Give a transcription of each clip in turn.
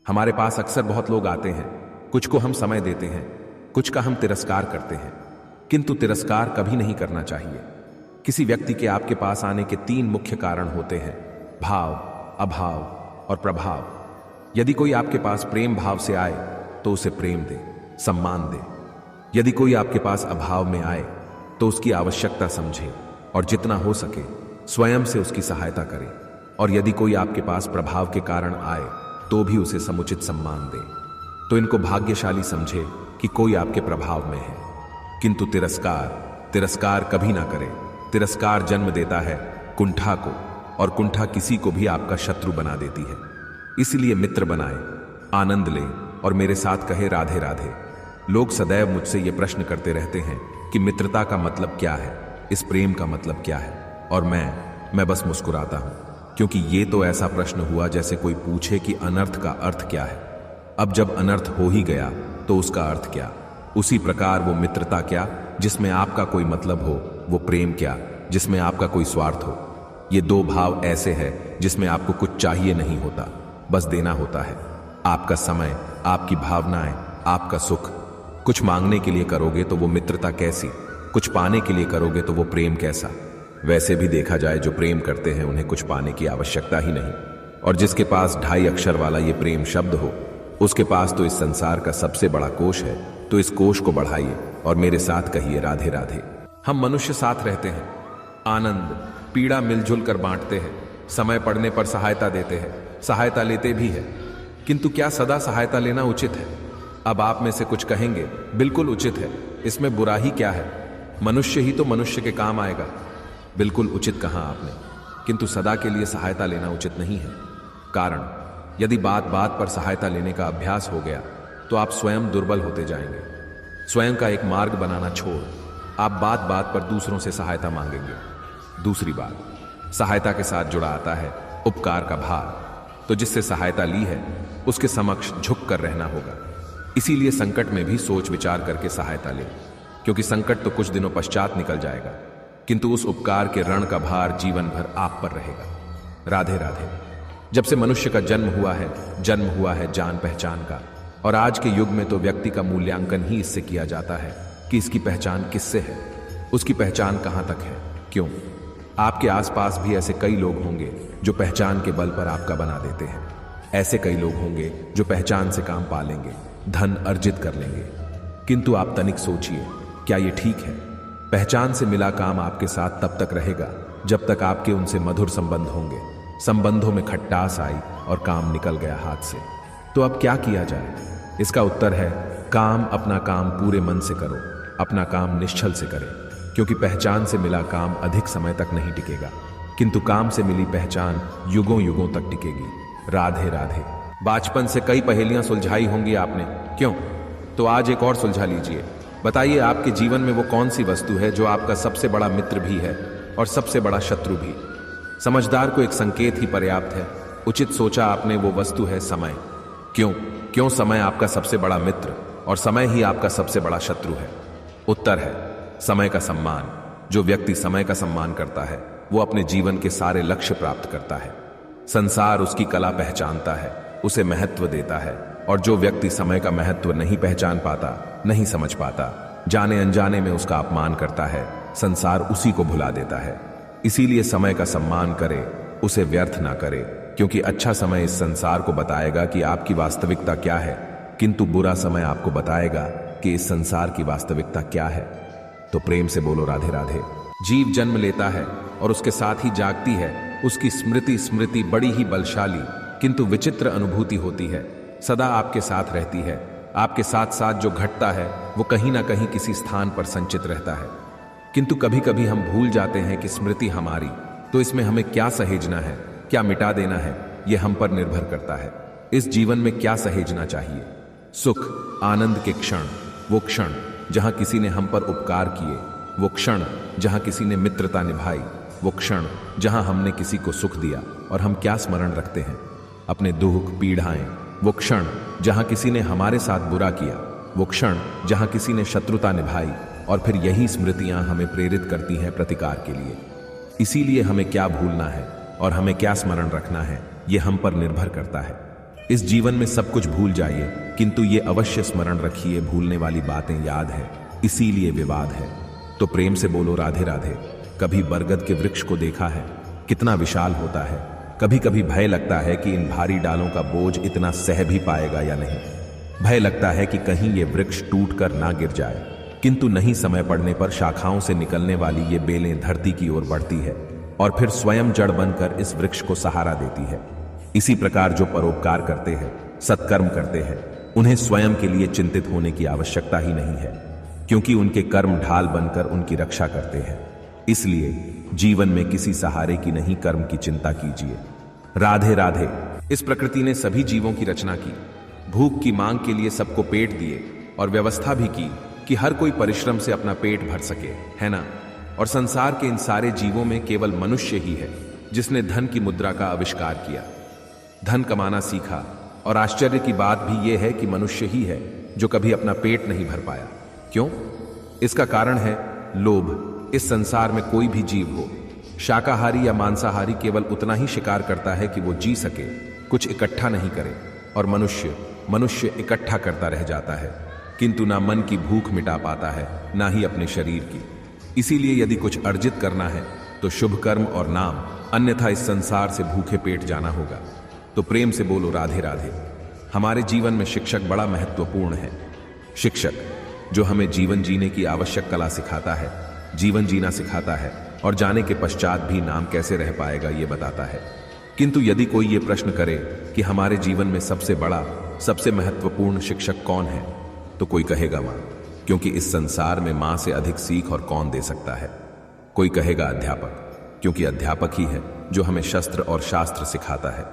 हमारे पास अक्सर बहुत लोग आते हैं, कुछ को हम समय देते हैं, कुछ का हम तिरस्कार करते हैं, किंतु तिरस्कार कभी नहीं करना चाहिए। किसी व्यक्ति के आपके पास आने के 3 मुख्य कारण होते हैं: भाव, अभाव और प्रभाव। यदि कोई आपके पास प्रेम भाव से आए तो उसे प्रेम दे, सम्मान दे। यदि कोई आपके पास अभाव में आए तो उसकी आवश्यकता समझे और जितना हो सके स्वयं से उसकी सहायता करे। और यदि कोई आपके पास प्रभाव के कारण आए तो भी उसे समुचित सम्मान दे। तो इनको भाग्यशाली समझे कि कोई आपके प्रभाव में है। किंतु तिरस्कार कभी ना करे। तिरस्कार जन्म देता है कुंठा को, और कुंठा किसी को भी आपका शत्रु बना देती है। इसलिए मित्र बनाए, आनंद ले और मेरे साथ कहे राधे राधे। लोग सदैव मुझसे ये प्रश्न करते रहते हैं कि मित्रता का मतलब क्या है, इस प्रेम का मतलब क्या है। और मैं बस मुस्कुराता हूं, क्योंकि ये तो ऐसा प्रश्न हुआ जैसे कोई पूछे कि अनर्थ का अर्थ क्या है। अब जब अनर्थ हो ही गया तो उसका अर्थ क्या। उसी प्रकार वो मित्रता क्या जिसमें आपका कोई मतलब हो, वो प्रेम क्या जिसमें आपका कोई स्वार्थ हो। ये 2 भाव ऐसे हैं जिसमें आपको कुछ चाहिए नहीं होता, बस देना होता है। आपका समय, आपकी भावनाएं, आपका सुख। कुछ मांगने के लिए करोगे तो वो मित्रता कैसी, कुछ पाने के लिए करोगे तो वो प्रेम कैसा। वैसे भी देखा जाए जो प्रेम करते हैं उन्हें कुछ पाने की आवश्यकता ही नहीं, और जिसके पास 2.5 अक्षर वाला ये प्रेम शब्द हो उसके पास तो इस संसार का सबसे बड़ा कोश है। तो इस कोश को बढ़ाइए और मेरे साथ कहिए राधे राधे। हम मनुष्य साथ रहते हैं, आनंद पीड़ा मिलजुल कर बांटते हैं, समय पड़ने पर सहायता देते हैं, सहायता लेते भी है। किंतु क्या सदा सहायता लेना उचित है? अब आप में से कुछ कहेंगे बिल्कुल उचित है, इसमें बुरा ही क्या है, मनुष्य ही तो मनुष्य के काम आएगा। बिल्कुल उचित कहा आपने, किंतु सदा के लिए सहायता लेना उचित नहीं है। कारण, यदि बात बात पर सहायता लेने का अभ्यास हो गया तो आप स्वयं दुर्बल होते जाएंगे। स्वयं का एक मार्ग बनाना छोड़ आप बात बात पर दूसरों से सहायता मांगेंगे। दूसरी बात, सहायता के साथ जुड़ा आता है उपकार का भार। तो जिससे सहायता ली है उसके समक्ष झुक कर रहना होगा। इसीलिए संकट में भी सोच विचार करके सहायता ले, क्योंकि संकट तो कुछ दिनों पश्चात निकल जाएगा, किंतु उस उपकार के ऋण का भार जीवन भर आप पर रहेगा। राधे राधे। जब से मनुष्य का जन्म हुआ है जान पहचान का, और आज के युग में तो व्यक्ति का मूल्यांकन ही इससे किया जाता है कि इसकी पहचान किससे है, उसकी पहचान कहां तक है। क्यों? आपके आसपास भी ऐसे कई लोग होंगे जो पहचान के बल पर आपका बना देते हैं। ऐसे कई लोग होंगे जो पहचान से काम पा लेंगे, धन अर्जित कर लेंगे। किंतु आप तनिक सोचिए, क्या ये ठीक है? पहचान से मिला काम आपके साथ तब तक रहेगा जब तक आपके उनसे मधुर संबंध होंगे। संबंधों में खट्टास आई और काम निकल गया हाथ से, तो अब क्या किया जाए? इसका उत्तर है, अपना काम पूरे मन से करो, अपना काम निश्चल से करें, क्योंकि पहचान से मिला काम अधिक समय तक नहीं टिकेगा, किंतु काम से मिली पहचान युगों युगों तक टिकेगी। राधे राधे। बचपन से कई पहेलियां सुलझाई होंगी आपने, क्यों? तो आज एक और सुलझा लीजिए। बताइए, आपके जीवन में वो कौन सी वस्तु है जो आपका सबसे बड़ा मित्र भी है और सबसे बड़ा शत्रु भी? समझदार को एक संकेत ही पर्याप्त है। उचित सोचा आपने, वो वस्तु है समय। क्यों समय आपका सबसे बड़ा मित्र और समय ही आपका सबसे बड़ा शत्रु है? उत्तर है समय का सम्मान। जो व्यक्ति समय का सम्मान करता है वो अपने जीवन के सारे लक्ष्य प्राप्त करता है। संसार उसकी कला पहचानता है, उसे महत्व देता है। और जो व्यक्ति समय का महत्व नहीं पहचान पाता, नहीं समझ पाता, जाने अनजाने में उसका अपमान करता है, संसार उसी को भुला देता है। इसीलिए समय का सम्मान करे, उसे व्यर्थ ना करे, क्योंकि अच्छा समय इस संसार को बताएगा कि आपकी वास्तविकता क्या है, किंतु बुरा समय आपको बताएगा कि इस संसार की वास्तविकता क्या है। तो प्रेम से बोलो राधे राधे। जीव जन्म लेता है और उसके साथ ही जागती है, उसकी स्मृति बड़ी ही बलशाली किंतु विचित्र अनुभूति होती है। सदा आपके साथ रहती है। आपके साथ साथ जो घटता है वो कहीं ना कहीं किसी स्थान पर संचित रहता है। किंतु कभी कभी हम भूल जाते हैं कि स्मृति हमारी, तो इसमें हमें क्या सहेजना है, क्या मिटा देना है, यह हम पर निर्भर करता है। इस जीवन में क्या सहेजना चाहिए? सुख, आनंद के क्षण, वो क्षण जहां किसी ने हम पर उपकार किए, वो क्षण जहां किसी ने मित्रता निभाई, वो क्षण जहां हमने किसी को सुख दिया और हम क्या स्मरण रखते हैं? अपने दुख, पीड़ाएं। वो क्षण जहां किसी ने हमारे साथ बुरा किया, वो क्षण जहां किसी ने शत्रुता निभाई, और फिर यही स्मृतियां हमें प्रेरित करती हैं प्रतिकार के लिए। इसीलिए हमें क्या भूलना है और हमें क्या स्मरण रखना है, ये हम पर निर्भर करता है। इस जीवन में सब कुछ भूल जाइए, किंतु ये अवश्य स्मरण रखिए, भूलने वाली बातें याद है, इसीलिए विवाद है। तो प्रेम से बोलो राधे राधे। कभी बरगद के वृक्ष को देखा है, कितना विशाल होता है। कभी कभी भय लगता है कि इन भारी डालों का बोझ इतना सह भी पाएगा या नहीं। भय लगता है कि कहीं ये वृक्ष टूटकर ना गिर जाए, किंतु नहीं, समय पड़ने पर शाखाओं से निकलने वाली ये बेलें धरती की ओर बढ़ती है और फिर स्वयं जड़ बनकर इस वृक्ष को सहारा देती है। इसी प्रकार जो परोपकार करते हैं, सत्कर्म करते हैं, उन्हें स्वयं के लिए चिंतित होने की आवश्यकता ही नहीं है, क्योंकि उनके कर्म ढाल बनकर उनकी रक्षा करते हैं। इसलिए जीवन में किसी सहारे की नहीं, कर्म की चिंता कीजिए। राधे राधे। इस प्रकृति ने सभी जीवों की रचना की, भूख की मांग के लिए सबको पेट दिए और व्यवस्था भी की कि हर कोई परिश्रम से अपना पेट भर सके, है ना। और संसार के इन सारे जीवों में केवल मनुष्य ही है जिसने धन की मुद्रा का आविष्कार किया, धन कमाना सीखा। और आश्चर्य की बात भी यह है कि मनुष्य ही है जो कभी अपना पेट नहीं भर पाया। क्यों? इसका कारण है लोभ। इस संसार में कोई भी जीव हो, शाकाहारी या मांसाहारी, केवल उतना ही शिकार करता है कि वो जी सके, कुछ इकट्ठा नहीं करे। और मनुष्य इकट्ठा करता रह जाता है, किंतु ना मन की भूख मिटा पाता है, ना ही अपने शरीर की। इसीलिए यदि कुछ अर्जित करना है तो शुभ कर्म और नाम, अन्यथा इस संसार से भूखे पेट जाना होगा। तो प्रेम से बोलो राधे राधे। हमारे जीवन में शिक्षक बड़ा महत्वपूर्ण है। शिक्षक जो हमें जीवन जीने की आवश्यक कला सिखाता है, जीवन जीना सिखाता है और जाने के पश्चात भी नाम कैसे रह पाएगा ये बताता है। किंतु यदि कोई ये प्रश्न करे कि हमारे जीवन में सबसे बड़ा, सबसे महत्वपूर्ण शिक्षक कौन है, तो कोई कहेगा मां, क्योंकि इस संसार में मां से अधिक सीख और कौन दे सकता है। कोई कहेगा अध्यापक, क्योंकि अध्यापक ही है जो हमें शस्त्र और शास्त्र सिखाता है।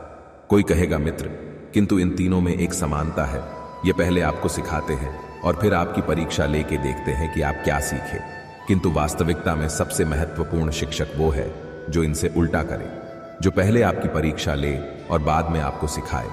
कोई कहेगा मित्र, किंतु इन तीनों में एक समानता है, ये पहले आपको सिखाते हैं और फिर आपकी परीक्षा लेके देखते हैं कि आप क्या सीखे। किंतु वास्तविकता में सबसे महत्वपूर्ण शिक्षक वो है जो इनसे उल्टा करे, जो पहले आपकी परीक्षा ले और बाद में आपको सिखाए,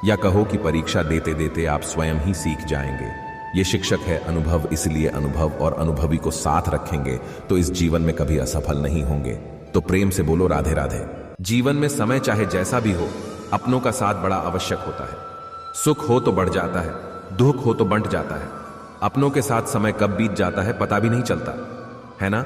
या कहो कि परीक्षा देते देते आप स्वयं ही सीख जाएंगे। ये शिक्षक है अनुभव। इसलिए अनुभव और अनुभवी को साथ रखेंगे तो इस जीवन में कभी असफल नहीं होंगे। तो प्रेम से बोलो राधे राधे। जीवन में समय चाहे जैसा भी हो, अपनों का साथ बड़ा आवश्यक होता है। सुख हो तो बढ़ जाता है, दुख हो तो बंट जाता है। अपनों के साथ समय कब बीत जाता है पता भी नहीं चलता, है ना।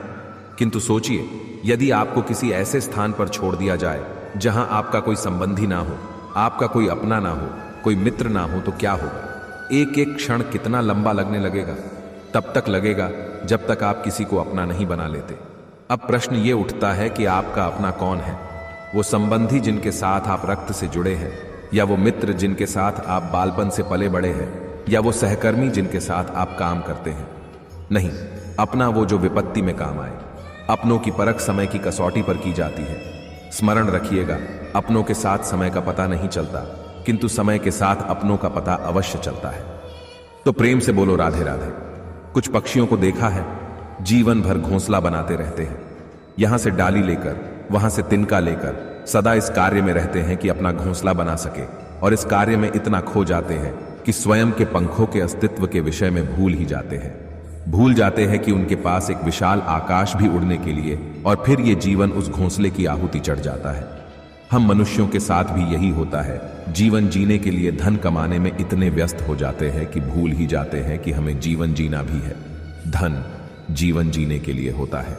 किंतु सोचिए, यदि आपको किसी ऐसे स्थान पर छोड़ दिया जाए जहां आपका कोई संबंधी ना हो, आपका कोई अपना ना हो, कोई मित्र ना हो, तो क्या होगा? एक एक क्षण कितना लंबा लगने लगेगा। तब तक लगेगा जब तक आप किसी को अपना नहीं बना लेते। अब प्रश्न ये उठता है कि आपका अपना कौन है? वो संबंधी जिनके साथ आप रक्त से जुड़े हैं, या वो मित्र जिनके साथ आप बालपन से पले बड़े हैं, या वो सहकर्मी जिनके साथ आप काम करते हैं? नहीं, अपना वो जो विपत्ति में काम आए। अपनों की परख समय की कसौटी पर की जाती है। स्मरण रखिएगा, अपनों के साथ समय का पता नहीं चलता, किंतु समय के साथ अपनों का पता अवश्य चलता है। तो प्रेम से बोलो राधे राधे। कुछ पक्षियों को देखा है, जीवन भर घोंसला बनाते रहते हैं। यहां से डाली लेकर, वहां से तिनका लेकर सदा इस कार्य में रहते हैं कि अपना घोंसला बना सके, और इस कार्य में इतना खो जाते हैं कि स्वयं के पंखों के अस्तित्व के विषय में भूल ही जाते हैं। भूल जाते हैं कि उनके पास एक विशाल आकाश भी उड़ने के लिए, और फिर ये जीवन उस घोंसले की आहुति चढ़ जाता है। हम मनुष्यों के साथ भी यही होता है। जीवन जीने के लिए धन कमाने में इतने व्यस्त हो जाते हैं कि भूल ही जाते हैं कि हमें जीवन जीना भी है। धन जीवन जीने के लिए होता है,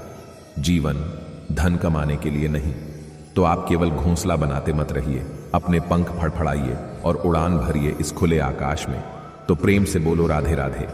जीवन धन कमाने के लिए नहीं। तो आप केवल घोंसला बनाते मत रहिए, अपने पंख फड़फड़ाइए और उड़ान भरिए इस खुले आकाश में। तो प्रेम से बोलो राधे राधे।